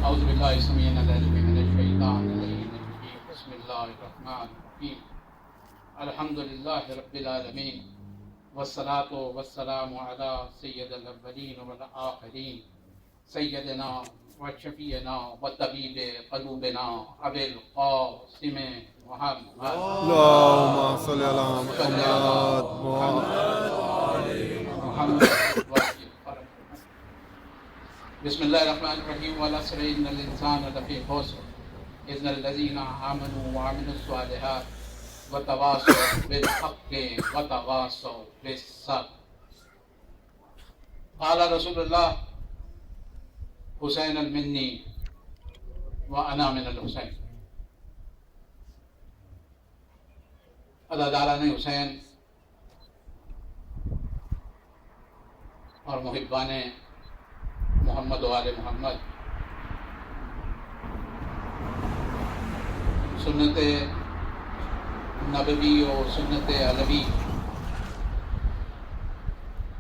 اعوذ باللہ السمیع العلیم من الشیطان الرجیم بسم اللہ الرحمن الرحیم الحمد للہ رب العالمین والصلاة والسلام علی سید الاولین والآخرین سیدنا وشفیعنا وطبیب قلوبنا ابی القاسم محمد اللهم صل على محمد. بسم اللہ الرحمن الرحیم والعصر ان الانسان لفی خسر الا الذین آمنوا وعملوا الصالحات وتواصوا بالحق وتواصوا بالصبر. قال رسول اللہ حسین منی وانا من الحسین. عزاداران حسین اور محبان محمد و آل محمد، سنت نبوی اور سنت علوی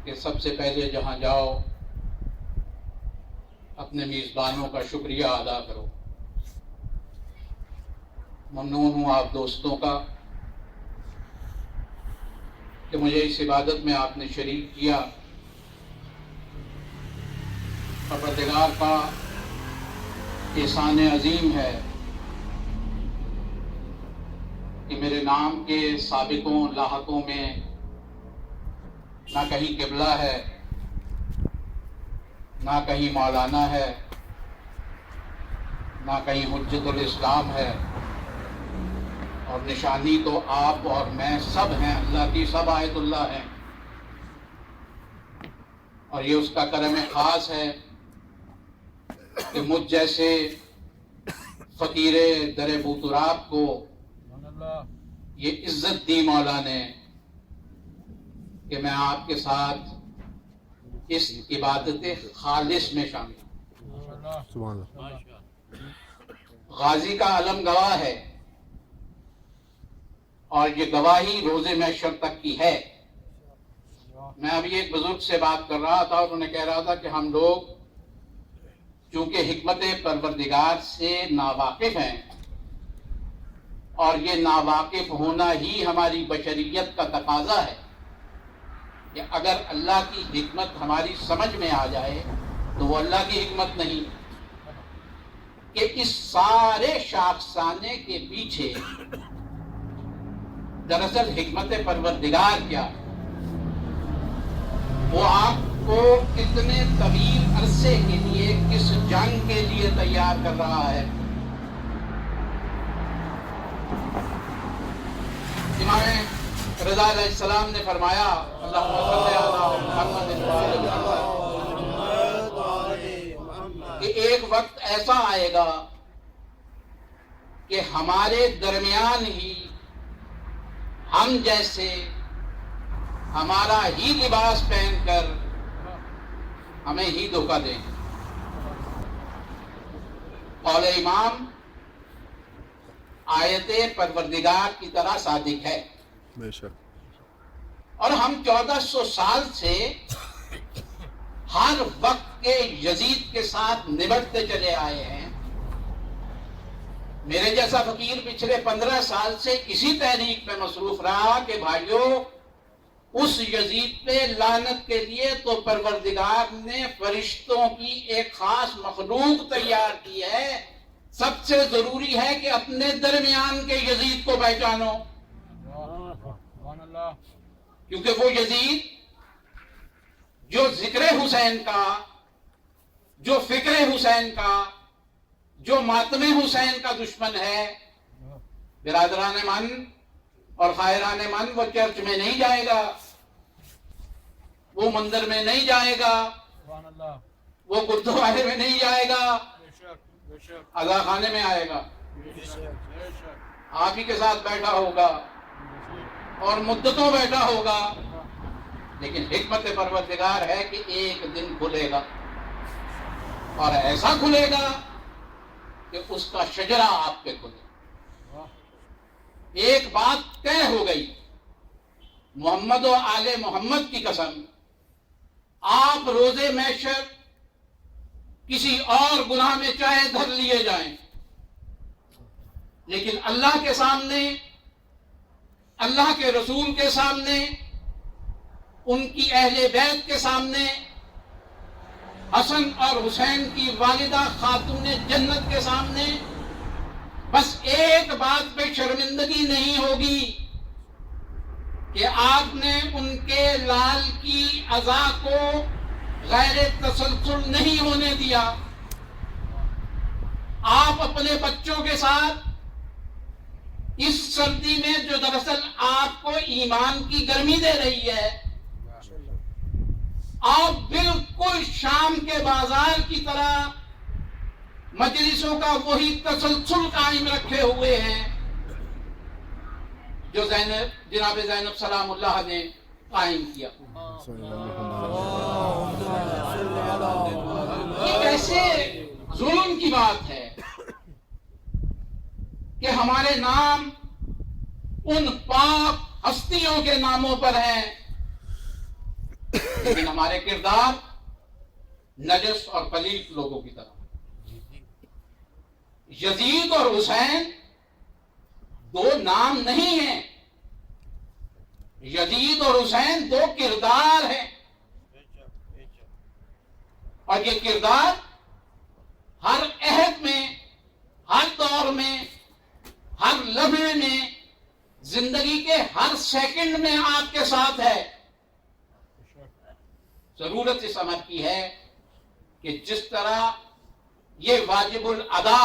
کہ سب سے پہلے جہاں جاؤ اپنے میزبانوں کا شکریہ ادا کرو. ممنون ہوں آپ دوستوں کا کہ مجھے اس عبادت میں آپ نے شریک کیا. پروردگار کا احسان عظیم ہے کہ میرے نام کے سابقوں لاحقوں میں نہ کہیں قبلہ ہے، نہ کہیں مولانا ہے، نہ کہیں حجت الاسلام ہے، اور نشانی تو آپ اور میں سب ہیں، اللہ کی سب آیت اللہ ہیں. اور یہ اس کا کرم خاص ہے کہ مجھ جیسے فقیر در بوتراب کو یہ عزت دی مولا نے کہ میں آپ کے ساتھ اس عبادت خالص میں شامل ہوں. سبحان اللہ. غازی کا علم گواہ ہے اور یہ گواہی روز محشر تک کی ہے. میں ابھی ایک بزرگ سے بات کر رہا تھا اور انہوں نے کہہ رہا تھا کہ ہم لوگ چونکہ حکمت پروردگار سے ناواقف ہیں، اور یہ ناواقف ہونا ہی ہماری بشریت کا تقاضا ہے کہ اگر اللہ کی حکمت ہماری سمجھ میں آ جائے تو وہ اللہ کی حکمت نہیں، کہ اس سارے شاخسانے کے پیچھے دراصل حکمت پروردگار کیا ہے. وہ آپ کو کتنے طویل عرصے کے لیے کس جنگ کے لیے تیار کر رہا ہے. امام رضا علیہ السلام نے فرمایا اللہم صلی علی محمد وآل محمد کہ ایک وقت ایسا آئے گا کہ ہمارے درمیان ہی ہم جیسے ہمارا ہی لباس پہن کر ہمیں ہی دھوکہ دیں. قول امام آیت پروردگار کی طرح صادق ہے. بے شک. اور ہم 1400 سال سے ہر وقت کے یزید کے ساتھ نبٹتے چلے آئے ہیں. میرے جیسا فقیر پچھلے 15 سال سے اسی تحریک میں مصروف رہا کہ بھائیوں اس یزید پہ لعنت کے لیے تو پروردگار نے فرشتوں کی ایک خاص مخلوق تیار کی ہے، سب سے ضروری ہے کہ اپنے درمیان کے یزید کو پہچانو. کیونکہ وہ یزید جو ذکر حسین کا، جو فکر حسین کا، جو ماتم حسین کا دشمن ہے، برادران من اور خائران من وہ چرچ میں نہیں جائے گا، وہ مندر میں نہیں جائے گا، وہ گردوارے میں نہیں جائے گا، عزا خانے میں آئے گا، آپ ہی کے ساتھ بیٹھا ہوگا اور مدتوں بیٹھا ہوگا. لیکن حکمت پروردگار ہے کہ ایک دن کھلے گا، اور ایسا کھلے گا کہ اس کا شجرہ آپ پہ کھلے. ایک بات طے ہو گئی، محمد و آل محمد کی قسم، آپ روز محشر کسی اور گناہ میں چاہے دھر لیے جائیں، لیکن اللہ کے سامنے، اللہ کے رسول کے سامنے، ان کی اہل بیت کے سامنے، حسن اور حسین کی والدہ خاتون جنت کے سامنے بس ایک بات پہ شرمندگی نہیں ہوگی کہ آپ نے ان کے لال کی عزا کو غیر تسلسل نہیں ہونے دیا۔ آپ اپنے بچوں کے ساتھ اس سردی میں جو دراصل آپ کو ایمان کی گرمی دے رہی ہے، آپ بالکل شام کے بازار کی طرح مجلسوں کا وہی تسلسل قائم رکھے ہوئے ہیں جو جناب زینب سلام اللہ نے قائم کیا۔ یہ کیسے ظلم کی بات ہے کہ ہمارے نام ان پاک ہستیوں کے ناموں پر ہیں، لیکن ہمارے کردار نجس اور پلیت لوگوں کی طرح۔ یزید اور حسین دو نام نہیں ہیں، یزید اور حسین دو کردار ہیں، اور یہ کردار ہر عہد میں، ہر دور میں، ہر لمحے میں، زندگی کے ہر سیکنڈ میں آپ کے ساتھ ہے۔ ضرورت اس امر کی ہے کہ جس طرح یہ واجب الادا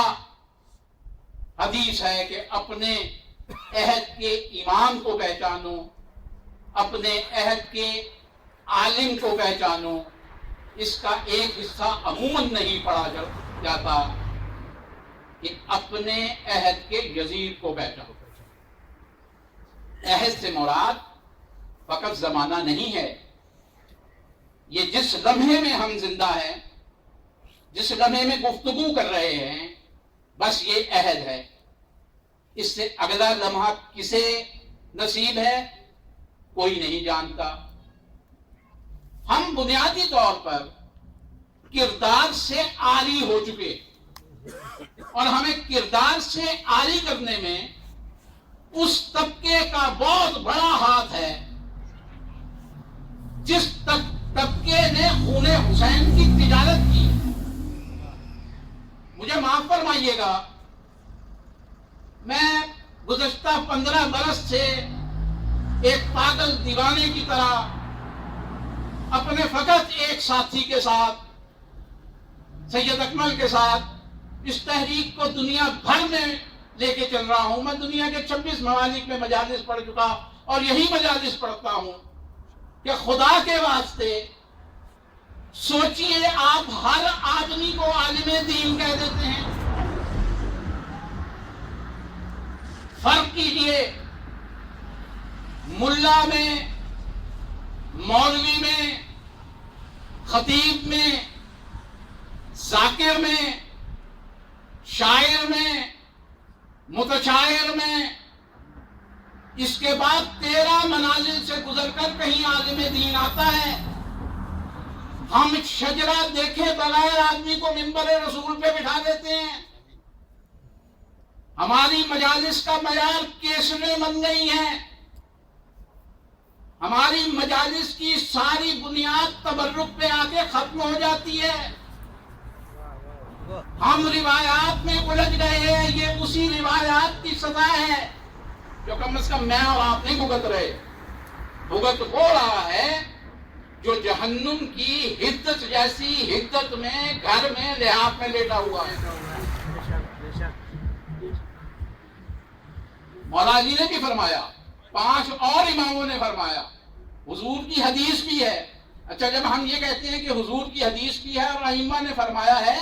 حدیث ہے کہ اپنے عہد کے امام کو پہچانو، اپنے عہد کے عالم کو پہچانو، اس کا ایک حصہ عموماً نہیں پڑھا جاتا کہ اپنے عہد کے یزید کو پہچانو۔ عہد سے مراد فقط زمانہ نہیں ہے، یہ جس لمحے میں ہم زندہ ہیں، جس لمحے میں گفتگو کر رہے ہیں، بس یہ عہد ہے۔ اس سے اگلا لمحہ کسے نصیب ہے کوئی نہیں جانتا۔ ہم بنیادی طور پر کردار سے عاری ہو چکے، اور ہمیں کردار سے عاری کرنے میں اس طبقے کا بہت بڑا ہاتھ ہے جس طبقے نے خون حسین کی تجارت کی۔ مجھے معاف فرمائیے گا، میں گزشتہ 15 برس سے ایک پاگل دیوانے کی طرح اپنے فقط ایک ساتھی کے ساتھ، سید اکمل کے ساتھ، اس تحریک کو دنیا بھر میں لے کے چل رہا ہوں۔ میں دنیا کے 26 ممالک میں مجالس پڑھ چکا اور یہی مجالس پڑھتا ہوں کہ خدا کے واسطے سوچئے، آپ ہر آدمی کو عالم دین کہہ دیتے ہیں۔ فرق کیجئے ملا میں، مولوی میں، خطیب میں، ذاکر میں، شاعر میں، متشاعر میں، اس کے بعد 13 منازل سے گزر کر کہیں عالم دین آتا ہے۔ ہم شجرہ دیکھے بغیر آدمی کو منبر رسول پہ بٹھا دیتے ہیں۔ ہماری مجالس کا معیار کیسٹیں بن گئی ہیں۔ ہماری مجالس کی ساری بنیاد تبرک پہ آ کے ختم ہو جاتی ہے۔ ہم روایات میں الجھ گئے ہیں، یہ اسی روایات کی سزا ہے جو کم از کم میں اور آپ نہیں بھگت رہے۔ بھگت وہ رہا ہے جو جہنم کی حدت جیسی حدت میں گھر میں لحاف میں لیٹا ہوا ہے۔ مولا علی نے بھی فرمایا، 5 اور اماموں نے فرمایا، حضور کی حدیث بھی ہے۔ اچھا، جب ہم یہ کہتے ہیں کہ حضور کی حدیث بھی ہے اور ائمہ نے فرمایا ہے،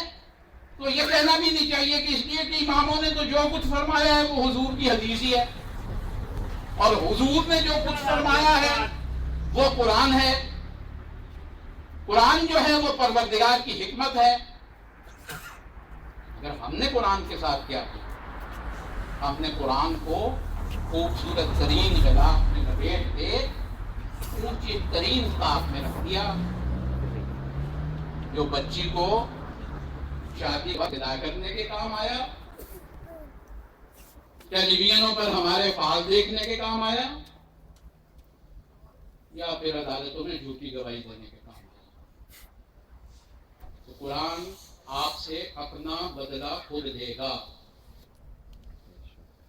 تو یہ کہنا بھی نہیں چاہیے کہ اس لیے کہ اماموں نے تو جو کچھ فرمایا ہے وہ حضور کی حدیث ہی ہے، اور حضور نے جو کچھ فرمایا ہے وہ قرآن ہے۔ قرآن جو ہے وہ پروردگار کی حکمت ہے۔ اگر ہم نے قرآن کے ساتھ کیا کیا، ہم نے قرآن کو خوبصورت ترین غلاف میں لپیٹ کے اونچی ترین طاق میں رکھ دیا۔ جو بچی کو شادی ادا کرنے کے کام آیا؟ ٹیلی ویژنوں پر ہمارے فال دیکھنے کے کام آیا؟ یا پھر عدالتوں میں جھوٹی گواہی دینے کے کام آیا؟ تو قرآن آپ سے اپنا بدلہ خود لے گا،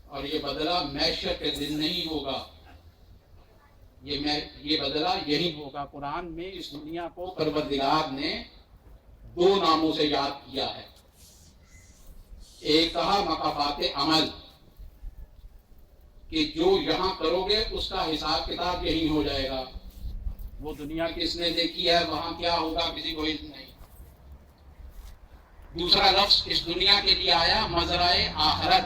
اور یہ بدلہ معیشت کے دن نہیں ہوگا، یہ بدلہ یہی ہوگا۔ قرآن میں اس دنیا کو پروردگار نے دو ناموں سے یاد کیا ہے۔ ایک کہا مقافات عمل، کہ جو یہاں کرو گے اس کا حساب کتاب یہی ہو جائے گا۔ وہ دنیا کس نے دیکھی ہے، وہاں کیا ہوگا کسی کو علم نہیں۔ دوسرا لفظ اس دنیا کے لیے آیا مزرعہ آخرت،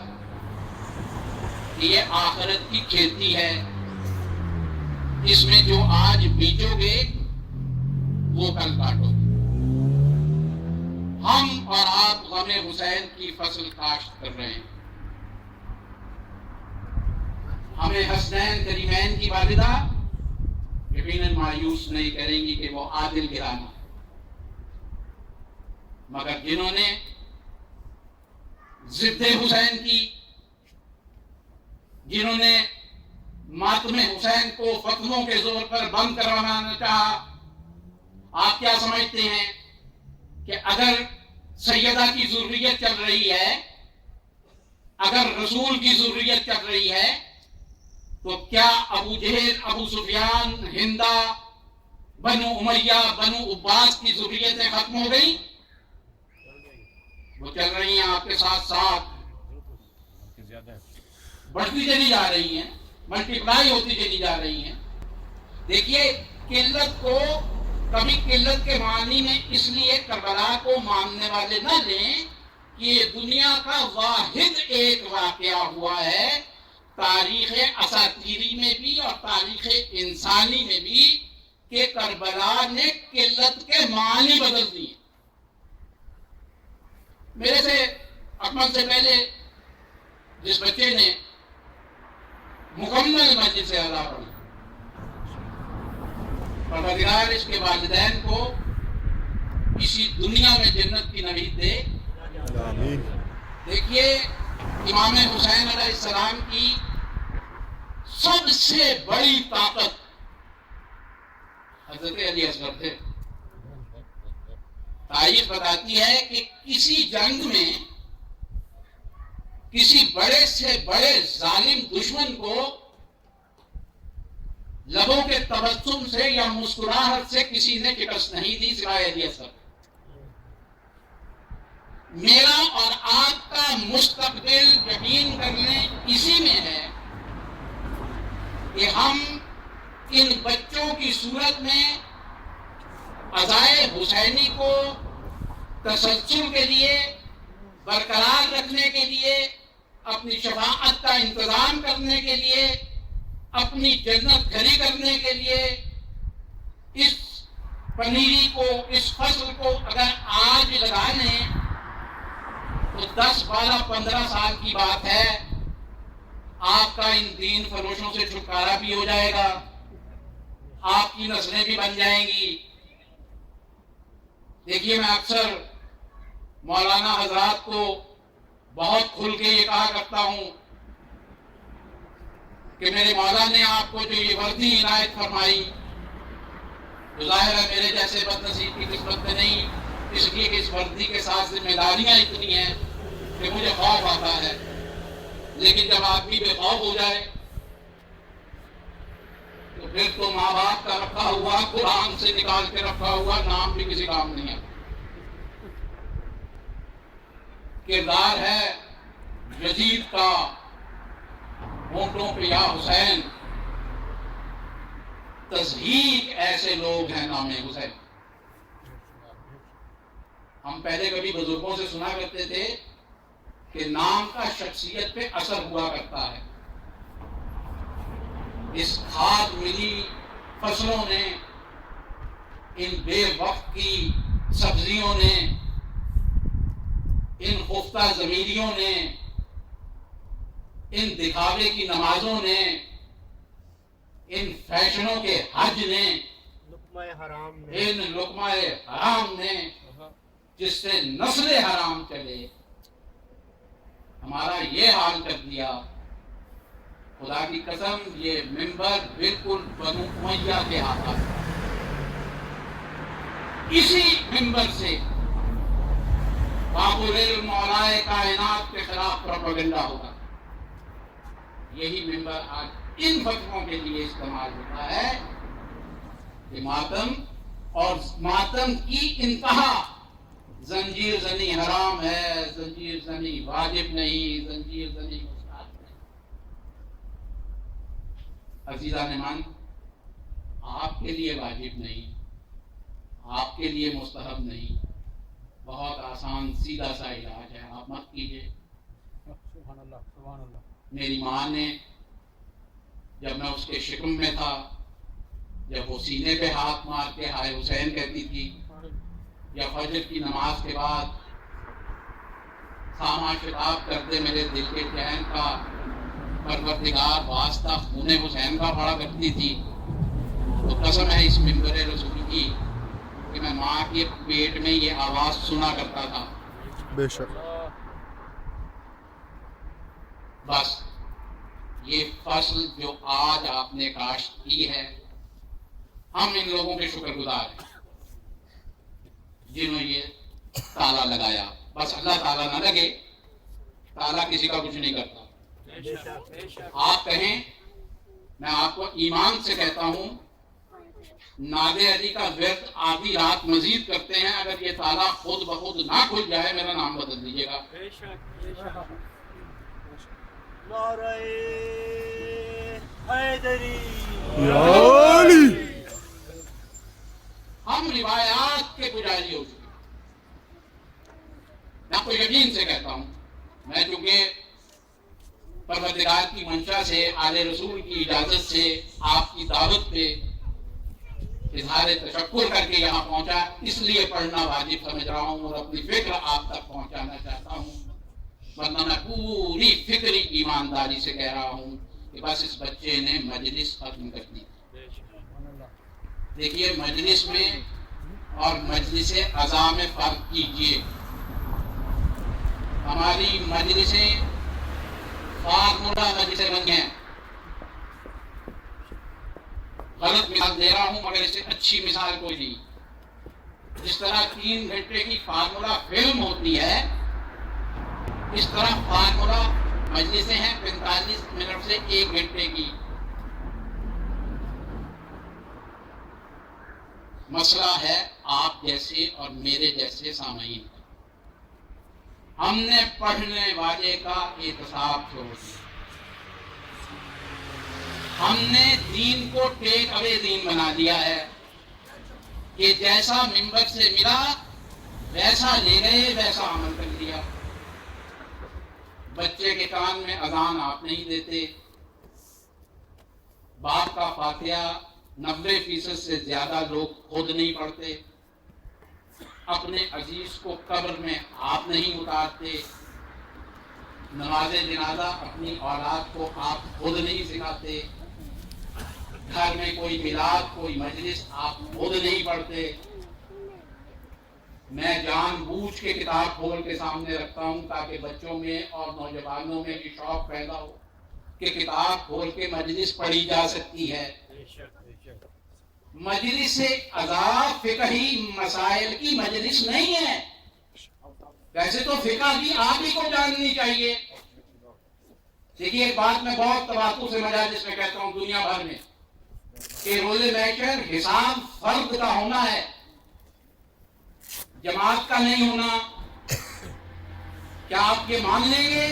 یہ آخرت کی کھیتی ہے، اس میں جو آج بیجو گے وہ کل کاٹو گے۔ ہم اور آپ غم حسین کی فصل کاشت کر رہے ہیں۔ ہمیں حسنین کریمین کی والدہ یقیناً مایوس نہیں کریں گی کہ وہ عادل گرانا، مگر جنہوں نے ضد حسین کی، جنہوں نے ماتم حسین کو فتنوں کے زور پر بند کروانا چاہا، آپ کیا سمجھتے ہیں کہ اگر سیدہ کی ضروریت چل رہی ہے، اگر رسول کی ضروریت چل رہی ہے، تو کیا ابو جہل، ابو سفیان، ہندا، بنو امیہ، بنو عباس کی ضروریتیں ختم ہو گئی؟ وہ چل رہی ہیں آپ کے ساتھ ساتھ، بڑھتی چلی جا رہی ہیں، ملٹیپلائی ہوتی چلی جا رہی ہیں۔ دیکھیے، قلت کو کبھی قلت کے معنی میں اس لیے کربلا کو ماننے والے نہ لیں کہ یہ دنیا کا واحد ایک واقعہ ہوا ہے، تاریخ اساطیری میں بھی اور تاریخ انسانی میں بھی، کہ کربلا نے قلت کے معنی بدل دیے۔ میرے سے اکمل سے پہلے جس بچے نے مکمل مجلس اعلیٰ پڑھی، پروردگار اس کے والدین کو اسی دنیا میں جنت کی نوید دے۔ آمین۔ دیکھیے، امام حسین علیہ السلام کی سب سے بڑی طاقت حضرت علی اصغر تھے۔ تاریخ بتاتی ہے کہ کسی جنگ میں کسی بڑے سے بڑے ظالم دشمن کو لبوں کے تبسم سے یا مسکراہٹ سے کسی نے شکست نہیں دی سوائے علی اصغر۔ میرا اور آپ کا مستقبل یقین کرنے اسی میں ہے کہ ہم ان بچوں کی صورت میں عزائے حسینی کو تسلسل کے لیے، برقرار رکھنے کے لیے، اپنی شفاعت کا انتظام کرنے کے لیے، اپنی جنت گھری کرنے کے لیے، اس پنیری کو، اس فصل کو اگر آج لگا لیں تو 10، 12، 15 سال کی بات ہے، آپ کا ان دین فروشوں سے چھٹکارا بھی ہو جائے گا، آپ کی نسلیں بھی بن جائیں گی۔ دیکھیے، میں اکثر مولانا حضرات کو بہت کھل کے یہ کہا کرتا ہوں کہ میرے مولا نے آپ کو جو یہ وردی عنایت فرمائی، تو ظاہر ہے میرے جیسے بد نصیب کی قسمت میں نہیں، اس لیے کہ اس وردی کے ساتھ ذمہ داریاں اتنی ہیں کہ مجھے خوف آتا ہے۔ لیکن جب آدمی بے خوف ہو جائے تو پھر تو ماں باپ کا رکھا ہوا، قرآن سے نکال کے رکھا ہوا نام بھی کسی کام نہیں ہے۔ کردار ہے یزید کا ہونٹوں پہ یا حسین، تضحیک ایسے لوگ ہیں نام حسین۔ ہم پہلے کبھی بزرگوں سے سنا کرتے تھے کہ نام کا شخصیت پہ اثر ہوا کرتا ہے۔ اس کھاد ملی فصلوں نے، ان بے وقت کی سبزیوں نے، ان خفتہ ضمیریوں نے، ان دکھاوے کی نمازوں نے، ان فیشنوں کے حج نے، ان لقمہ حرام نے جس سے نسل حرام چلے، ہمارا یہ حال کر دیا. خدا کی قسم یہ منبر بالکل بنو امیہ کے ہاتھ آتا. اسی منبر سے بابر المولائے کائنات کے خلاف پروپیگنڈا ہوگا. یہی منبر آج ان فتووں کے لیے استعمال ہوتا ہے کہ ماتم اور ماتم کی انتہا، زنجیر زنی حرام ہے، زنجیر زنی واجب نہیں، زنجیر زنی مستحب نہیں. عزیزان ایمان، آپ کے لیے واجب نہیں، آپ کے لیے مستحب نہیں، بہت آسان سیدھا سا علاج ہے، آپ مت کیجیے. سبحان اللہ سبحان اللہ. میری ماں نے جب میں اس کے شکم میں تھا، جب وہ سینے پہ ہاتھ مار کے ہائے حسین کہتی تھی، یا فجر کی نماز کے بعد خامہ شتاب کرتے میرے دل کے چین کا پروردگار واسطہ خون حسین کا پڑھا کرتی تھی، تو قسم ہے اس منبر رسول کی کہ میں ماں کے پیٹ میں یہ آواز سنا کرتا تھا. بے شک. بس یہ فصل جو آج آپ نے کاشت کی ہے، ہم ان لوگوں کے شکر گزار ہیں جنہوں یہ تالا لگایا. بس اللہ تعالیٰ نہ لگے، تالا کسی کا کچھ نہیں کرتا. آپ کہیں، میں آپ کو ایمان سے کہتا ہوں، ناد علی کا ورد آدھی رات مزید کرتے ہیں، اگر یہ تالا خود بخود نہ کھل جائے میرا نام بدل دیجیے گا. نعرہ حیدری. یا علی. ہم روایات کے پجاری ہو چکے. میں آپ کو یقین سے کہتا ہوں، میں چونکہ پروردگار کی منشا سے، آل رسول کی اجازت سے، آپ کی دعوت پہ اظہار تشکر کر کے یہاں پہنچا، اس لیے پڑھنا واجب سمجھ رہا ہوں اور اپنی فکر آپ تک پہنچانا چاہتا ہوں. ورنہ میں پوری فکری ایمانداری سے کہہ رہا ہوں کہ بس اس بچے نے مجلس ختم کر دی. دیکھیے مجلس میں اور مجلس عزا میں فرق کیجیے. ہماری مجلسیں فارمولہ مجلسیں بن گئے ہیں. غلط مثال دے رہا ہوں مگر اس سے اچھی مثال کوئی نہیں. جس طرح 3 گھنٹے کی فارمولہ فلم ہوتی ہے، اس طرح فارمولہ مجلسیں ہیں 45 منٹ سے 1 گھنٹے کی. مسئلہ ہے آپ جیسے اور میرے جیسے سامعین. ہم نے پڑھنے والے کا احتساب چھوڑ دیا. ہم نے دین کو ٹیک اوے دین بنا دیا ہے کہ جیسا منبر سے ملا ویسا لے گئے، ویسا عمل کر لیا. بچے کے کان میں اذان آپ نہیں دیتے. باپ کا فاتحہ 90% سے زیادہ لوگ خود نہیں پڑھتے. اپنے عزیز کو قبر میں آپ نہیں اتارتے. نماز جنازہ اپنی اولاد کو آپ خود نہیں سکھاتے. گھر میں کوئی میلاد، کوئی مجلس آپ خود نہیں پڑھتے. میں جان بوجھ کے کتاب کھول کے سامنے رکھتا ہوں تاکہ بچوں میں اور نوجوانوں میں بھی شوق پیدا ہو کہ کتاب کھول کے مجلس پڑھی جا سکتی ہے. مجلس عزا فقہی مسائل کی مجلس نہیں ہے. ویسے تو فقہ بھی آپ ہی کو جاننی چاہیے. دیکھیے ایک بات میں بہت تواضع سے مجالس میں کہتا ہوں دنیا بھر میں کہ روز محشر حساب فرد کا ہونا ہے، جماعت کا نہیں ہونا. کیا آپ یہ مان لیں گے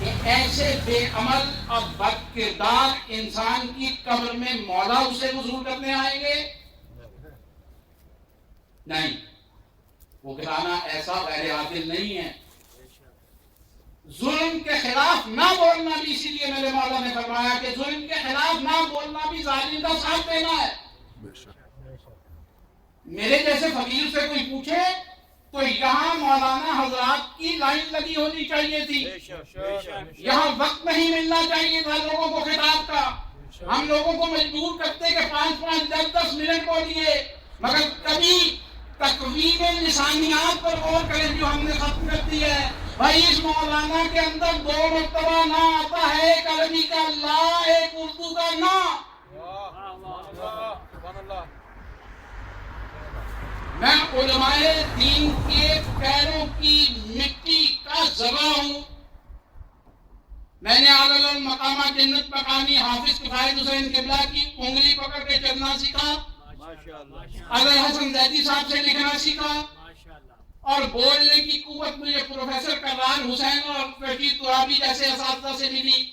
کہ ایسے بے عمل اور بد کردار انسان کی قبر میں مولا اسے وصول کرنے آئیں گے؟ نہیں. وہ گرانا ایسا غیر عادل نہیں ہے. ظلم کے خلاف نہ بولنا بھی، اسی لیے میرے مولا نے فرمایا کہ ظلم کے خلاف نہ بولنا بھی ظالم کا ساتھ دینا ہے. میرے جیسے فقیر سے کوئی پوچھے تو یہاں مولانا حضرات کی لائن لگی ہونی چاہیے تھی. یہاں وقت نہیں ملنا چاہیے تھا لوگوں کو خطاب کا. ہم لوگوں کو مجبور کرتے کہ 5-5 10-10 منٹ بولیے، مگر کبھی تقویم لسانیات پر غور کریں جو ہم نے ختم کر دی ہے. بھائی اس مولانا کے اندر 2 مرتبہ نا آتا ہے, ایک عربی کا لا, ایک اردو کا نا. میں علماء دین کے پیروں کی مٹی کا ذبح ہوں. میں نے اعلیٰ المقامہ جنت مقامی حافظ کفایت حسین قبلہ کی انگلی پکڑ کے چلنا سیکھا, اظہر حسن زیدی صاحب سے لکھنا سیکھا, اور بولنے کی قوت مجھے پروفیسر کرار حسین اور رشید ترابی جیسے اساتذہ سے ملی.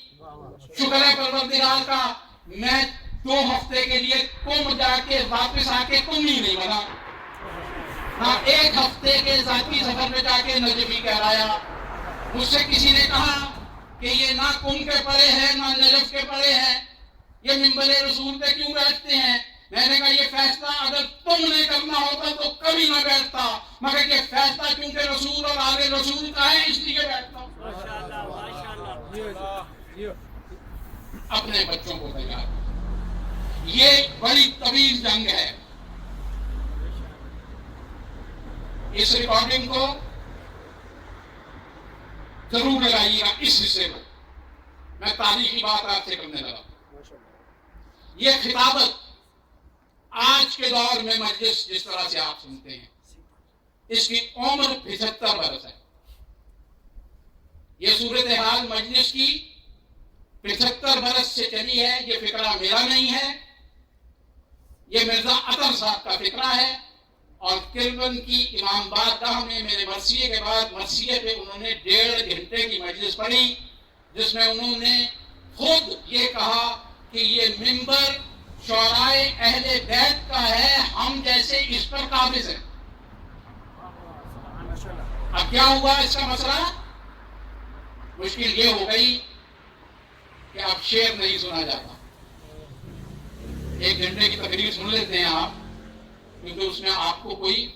شکر ہے پروردگار کا, میں 2 ہفتے کے لیے قم جا کے واپس آ کے قم ہی نہیں بنا, نہ 1 ہفتے کے ذاتی سفر میں جا کے نجف ہی کہلایا. مجھ سے کسی نے کہا کہ یہ نہ قم کے پڑھے ہیں نہ نجف کے پڑھے ہیں, یہ منبر رسول پہ کیوں بیٹھتے ہیں؟ میں نے کہا یہ فیصلہ اگر تم نے کرنا ہوتا تو کبھی نہ بیٹھتا, مگر یہ فیصلہ کیونکہ رسول اور آل رسول کا ہے اس لیے بیٹھتا ہوں. اپنے بچوں کو تیار, یہ بڑی طویل جنگ ہے. اس ریکارڈنگ کو ضرور لگائیے گا. اس حصے کو میں تاریخی بات آپ سے کرنے لگا. یہ خطابت آج کے دور میں مجلس جس طرح سے آپ سنتے ہیں, اس کی عمر 75 برس ہے. یہ صورتحال مجلس کی 75 برس سے چلی ہے. یہ فکرہ میرا نہیں ہے, یہ مرزا عطر صاحب کا فکرہ ہے. اور کلبن کی امام بارگاہ میں میرے مرثیے کے بعد مرثیے پہ انہوں نے 1.5 گھنٹے کی مجلس پڑھی, جس میں انہوں نے خود یہ کہا کہ یہ منبر شعرائے اہل بیت کا ہے, ہم جیسے اس پر قابض ہیں. اب کیا ہوا اس کا مسئلہ؟ مشکل یہ ہو گئی کہ اب شعر نہیں سنا جاتا. 1 گھنٹے کی تقریر سن لیتے ہیں آپ, کیونکہ اس میں آپ کو کوئی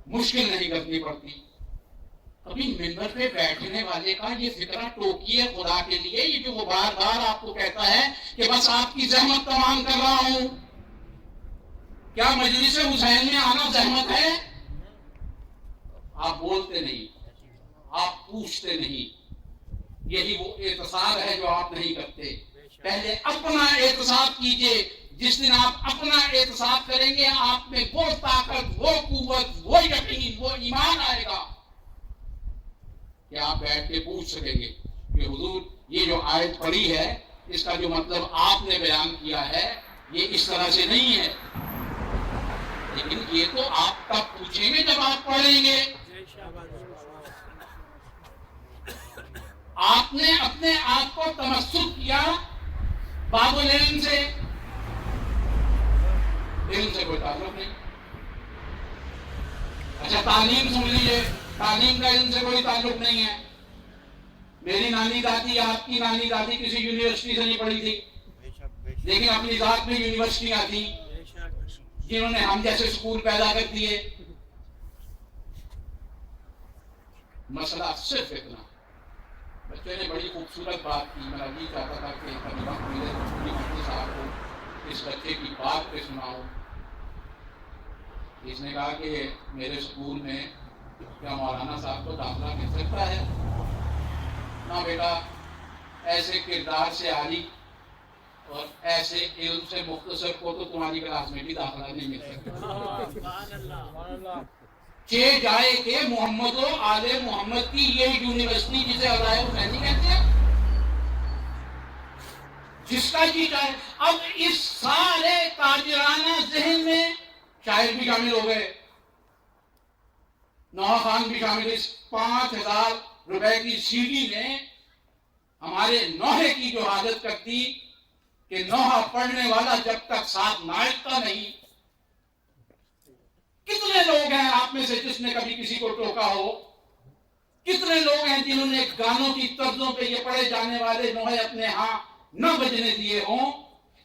مشکل نہیں کرنی پڑتی. کبھی منبر پہ بیٹھنے والے کا یہ فکرہ ٹوکیے خدا کے لیے, یہ جو وہ بار بار آپ کو کہتا ہے کہ بس آپ کی زحمت تمام کر رہا ہوں. کیا مجلس حسین میں آنا زحمت ہے؟ آپ بولتے نہیں, آپ پوچھتے نہیں. یہی وہ اعتصاب ہے جو آپ نہیں کرتے. پہلے اپنا اعتصاب کیجئے. جس دن آپ اپنا اعتصاب کریں گے, آپ میں وہ طاقت, وہ قوت, وہ یقین, وہ ایمان آئے گا کہ آپ بیٹھ کے پوچھ سکیں گے کہ حضور یہ جو آیت پڑھی ہے اس کا جو مطلب آپ نے بیان کیا ہے یہ اس طرح سے نہیں ہے. لیکن یہ تو آپ تب پوچھیں گے جب آپ پڑھیں گے. آپ نے اپنے آپ کو تمسک کیا باب العلم سے, علم سے کوئی تعلق نہیں. اچھا تعلیم سن لیجیے, تعلیم کا علم سے کوئی تعلق نہیں ہے. میری نانی دادی, آپ کی نانی دادی کسی یونیورسٹی سے نہیں پڑھی تھی, لیکن اپنی ذات میں یونیورسٹیاں تھیں جنہوں نے ہم جیسے اسکول پیدا کر دیے. مسئلہ صرف اتنا. بچے نے بڑی خوبصورت بات کی, میں ابھی چاہتا تھا کہ کبھی وقت ملے تو صاحب کو اس بچے کی بات پہ سناؤ. اس نے کہا کہ میرے اسکول میں کیا مولانا صاحب کو داخلہ مل سکتا ہے؟ نہ بیٹا, ایسے کردار سے عاری اور ایسے علم سے مختصر کو تو تمہاری کلاس میں بھی داخلہ نہیں مل سکتا. چھ جائے کہ محمد و آل محمد کی یہ یونیورسٹی جسے عزائے حسینی کہتے ہیں, جس کا جی جائے. اب اس سارے تاجرانہ ذہن میں شاعر بھی شامل ہو گئے, نوحہ خان بھی شامل. اس 5,000 روپے کی سی ڈی نے ہمارے نوحے کی جو حالت کر دی کہ نوحہ پڑھنے والا جب تک ساتھ ناچتا نہیں. کتنے لوگ ہیں آپ میں سے جس نے کبھی کسی کو ٹوکا ہو؟ کتنے لوگ ہیں جنہوں نے گانوں کی طرزوں پہ یہ پڑھے جانے والے نوحے اپنے ہاں نہ بجنے دیے ہوں؟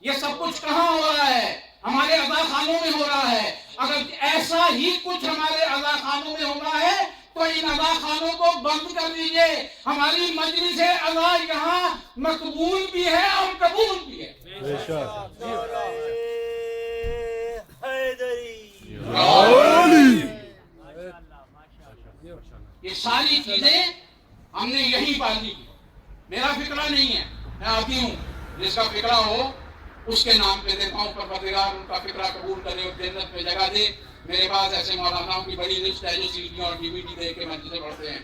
یہ سب کچھ کہاں ہو رہا ہے؟ ہمارے عزا خانوں میں ہو رہا ہے. اگر ایسا ہی کچھ ہمارے عزا خانوں میں ہو رہا ہے تو ان عزا خانوں کو بند کر دیجئے. ہماری مجلس عزا یہاں مقبول بھی ہے اور قبول بھی ہے. علی یہ ساری چیزیں ہم نے یہی پالی. میرا فکرہ نہیں ہے, میں آتی ہوں, جس کا فکرہ ہو اس کے نام پہ دیتا ہوں. پروردگار ان کا فکرہ قبول کرے اور جنت میں جگہ دے. میرے پاس ایسے مولاناؤں کی بڑی لسٹ ہے جو سیڈیاں اور ڈی وی ڈی دے کے مجلسیں پڑھتے ہیں.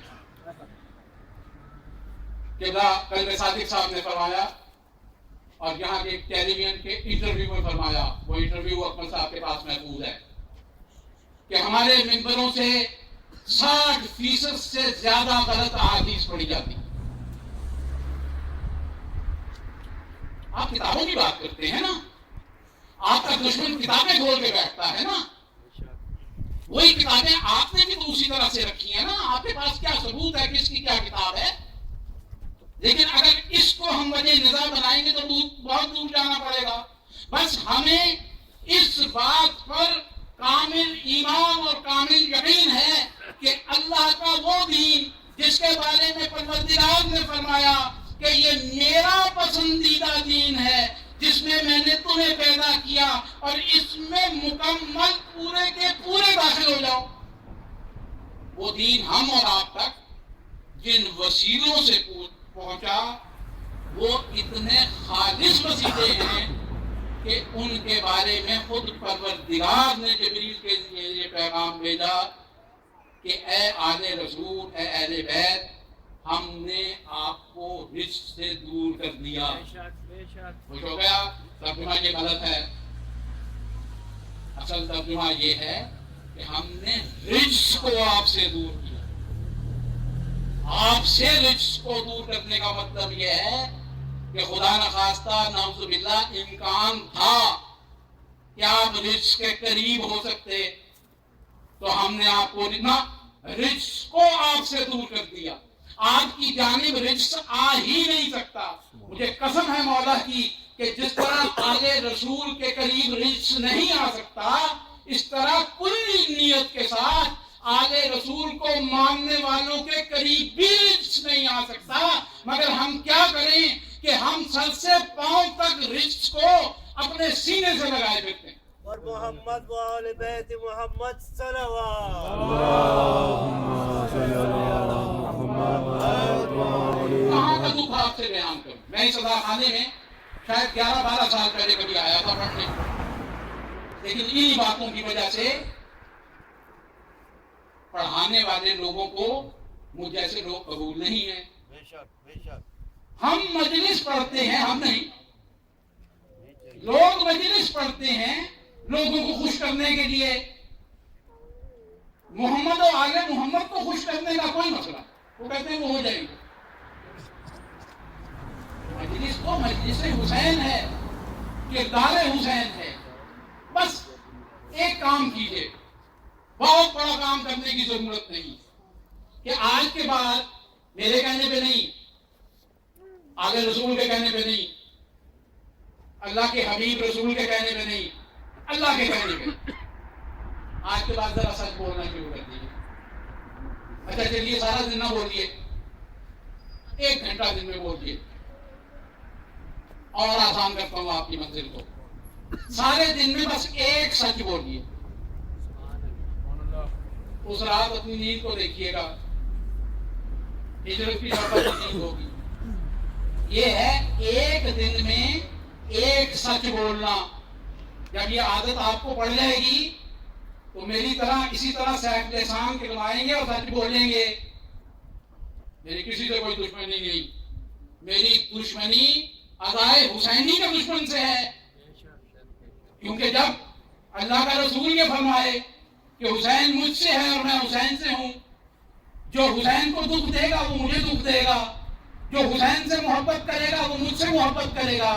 کل صادق صاحب نے فرمایا, اور یہاں کے ٹیلی ویژن کے انٹرویو میں فرمایا, وہ انٹرویو اکمل صاحب کے پاس محفوظ ہے, کہ ہمارے ممبروں سے 60% سے زیادہ غلط احادیث پڑھی جاتی. آپ کتابوں کی بات کرتے ہیں نا, آپ کا دشمن کتابیں کھول کے بیٹھتا ہے نا, وہی کتابیں آپ نے بھی تو اسی طرح سے رکھی ہیں نا. آپ کے پاس کیا ثبوت ہے, کس کی کیا کتاب ہے؟ لیکن اگر اس کو ہم وجہ نظام بنائیں گے تو بہت دور جانا پڑے گا. بس ہمیں اس بات پر کامل ایمان اور کامل یقین ہے کہ اللہ کا وہ دین جس کے بارے میں پروردگار نے فرمایا کہ یہ میرا پسندیدہ دین ہے, جس میں نے تمہیں پیدا کیا اور اس میں مکمل پورے کے پورے داخل ہو جاؤ. وہ دین ہم اور آپ تک جن وسیلوں سے پہنچا وہ اتنے خالص وسیلے ہیں کہ ان کے بارے میں خود پروردگار نے جبریل کے لیے یہ پیغام بھیجا کہ اے آل رسول, اے اہل بیت, ہم نے آپ کو رجس سے دور کر دیا. خوش ہو گیا؟ ترجمہ یہ غلط ہے. اصل ترجمہ یہ ہے کہ ہم نے رجس کو آپ سے دور کیا. آپ سے رجس کو دور کرنے کا مطلب یہ ہے کہ خدا نخواستہ نعوذ باللہ امکان تھا کہ آپ رجس کے قریب ہو سکتے, تو ہم نے آپ کو رجس کو آپ سے دور کر دیا. آپ کی جانب رجس آ ہی نہیں سکتا. مجھے قسم ہے مولا کی کہ جس طرح آلے رسول کے قریب رجس نہیں آ سکتا, اس طرح کلی نیت کے ساتھ آلے رسول کو ماننے والوں کے قریب بھی رجس نہیں آ سکتا. مگر ہم کیا کریں کہ ہم سر سے پاؤں تک رجس کو اپنے سینے سے لگائے پھرتے ہیں. اور محمد و آل بیت محمد صلوات. کہاں کا دکھ آپ سے بیان کروں. میں اس خانے میں شاید 11-12 سال پہلے کبھی آیا تھا پڑھنے, لیکن انہی باتوں کی وجہ سے پڑھانے والے لوگوں کو مجھ جیسے لوگ قبول نہیں ہیں. ہم مجلس پڑھتے ہیں, ہم نہیں, لوگ مجلس پڑھتے ہیں لوگوں کو خوش کرنے کے لیے. محمد و آل محمد کو خوش کرنے کا کوئی مسئلہ, وہ کہتے ہیں وہ ہو جائے گا. مجلس تو مجلس حسین ہے, کردار حسین ہے. بس ایک کام کیجئے, بہت بڑا کام کرنے کی ضرورت نہیں کہ آج کے بعد میرے کہنے پہ نہیں, آل رسول کے کہنے پہ نہیں, اللہ کے حبیب رسول کے کہنے پہ نہیں, اللہ کے کہنے پہ آج کے بعد ذرا سچ بولنا شروع کر دیجیے. اچھا چلیے سارا دن نہ بولیے, 1 گھنٹہ دن میں بولیے, اور آسان کرتا ہوں آپ کی منزل کو. سارے دن میں بس ایک سچ بولیے. اس رات اپنی نیند کو دیکھیے گا, ہجرت کی شفاعت نیند ہوگی. یہ ہے ایک دن میں ایک سچ بولنا. جب یہ عادت آپ کو پڑ جائے گی تو میری طرح اسی طرح سیف لسان کھلوائیں گے اور سچ بولیں گے. میری کسی سے کوئی دشمنی نہیں, میری دشمنی ادائے حسینی کے دشمن سے ہے. کیونکہ جب اللہ کا رسول یہ فرمائے کہ حسین مجھ سے ہے اور میں حسین سے ہوں, جو حسین کو دکھ دے گا وہ مجھے دکھ دے گا, جو حسین سے محبت کرے گا وہ مجھ سے محبت کرے گا.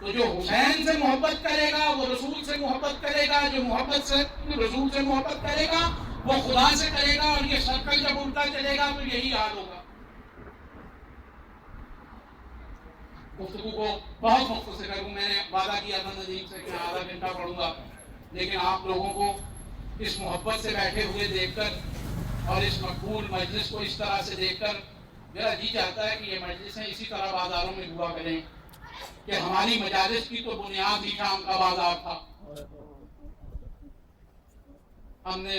تو جو حسین سے محبت کرے گا وہ رسول سے محبت کرے گا, جو محبت سے رسول سے محبت کرے گا وہ خدا سے کرے گا, اور یہ سرکل جب الٹا چلے گا تو یہی حال ہوگا. گفتگو کو بہت مختصر کروں. میں نے وعدہ کیا تھا ندیم سے کہ آدھا گھنٹہ پڑھوں گا, لیکن آپ لوگوں کو اس محبت سے بیٹھے ہوئے دیکھ کر اور اس مقبول مجلس کو اس طرح سے دیکھ کر میرا جی چاہتا ہے کہ یہ مجلسیں اسی طرح بازاروں میں ہوا کریں کہ ہماری مجالس کی تو بنیاد ہی شام کا بازار تھا. ہم نے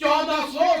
1400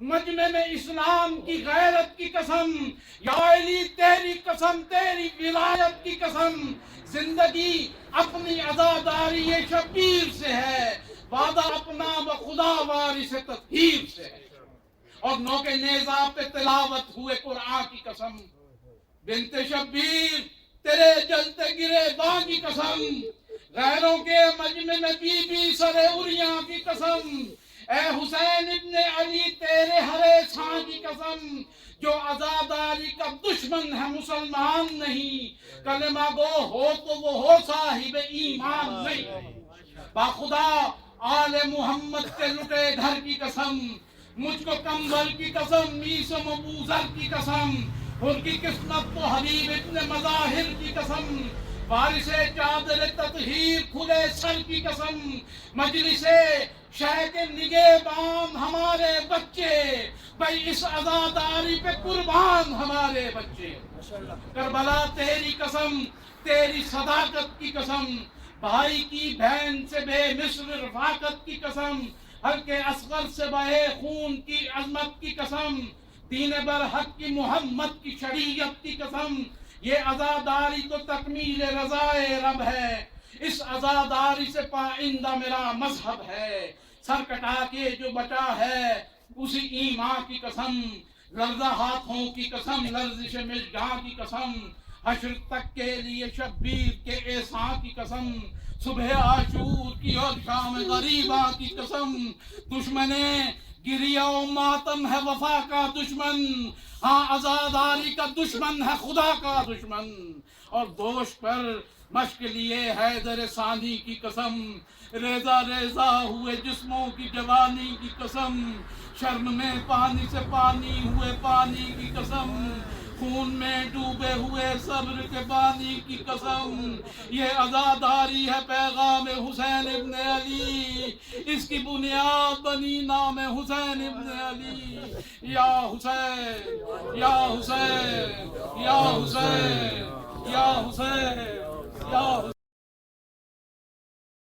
مجمع میں اسلام کی غیرت کی قسم، یا علی تیری قسم، تیری ولایت کی قسم، زندگی اپنی عزاداری شبیر سے ہے، وعدہ اپنا بخدا وارث تطہیر سے ہے۔ اور نوکے نیزہ پہ تلاوت ہوئے قرآن کی قسم، بنت شبیر تیرے جلتے گرے باں کی قسم، غیروں کے مجمع میں بی بی سر اریاں کی قسم، اے حسین ابن علی تیرے ہرے چھاں کی قسم، جو عزاداری کا دشمن ہے مسلمان نہیں، کلمہ گو ہو تو وہ ہو صاحب ایمان نہیں۔ باخدا آل محمد کے لٹے گھر کی قسم، مجھ کو کمبل کی قسم، میسم و بوزر کی قسم، ان کی قسمت تو حبیب ابن مظاہر کی قسم، وارث چادر تطہیر کھلے سر کی قسم، مجلس شیخ نگہبان ہمارے بچے، بھئی اس عزاداری پہ قربان ہمارے بچے۔ کربلا تیری قسم، تیری صداقت کی قسم، بھائی کی بہن سے بے مثل رفاقت کی قسم، حلقے اصغر سے بہے خون کی عظمت کی قسم، دین برحق کی محمد کی شریعت کی قسم، یہ عزاداری تو تکمیل رضائے رب ہے، اس عزاداری سے پائندہ میرا مذہب ہے، سر کٹا کے جو بچا ہے اسی ایمان کی قسم، لرزہ ہاتھوں کی قسم، لرزش مژگاں کی قسم، حشر تک کے لیے شبیر کے احسان کی قسم، صبح عاشور کی اور شام غریباں کی قسم، دشمن گریہ و ماتم ہے وفا کا دشمن، ہاں عزاداری کا دشمن ہے خدا کا دشمن، اور دوش پر مشق لیے حیدر ثانی کی قسم، ریزہ ریزہ ہوئے جسموں کی جوانی کی قسم، شرم میں پانی سے پانی ہوئے پانی کی قسم، خون میں ڈوبے ہوئے صبر کے بانی کی قسم، یہ عزاداری ہے پیغام حسین ابن علی، اس کی بنیاد بنی نام حسین ابن علی، یا حسین یا حسین یا حسین یا حسین یا حسین۔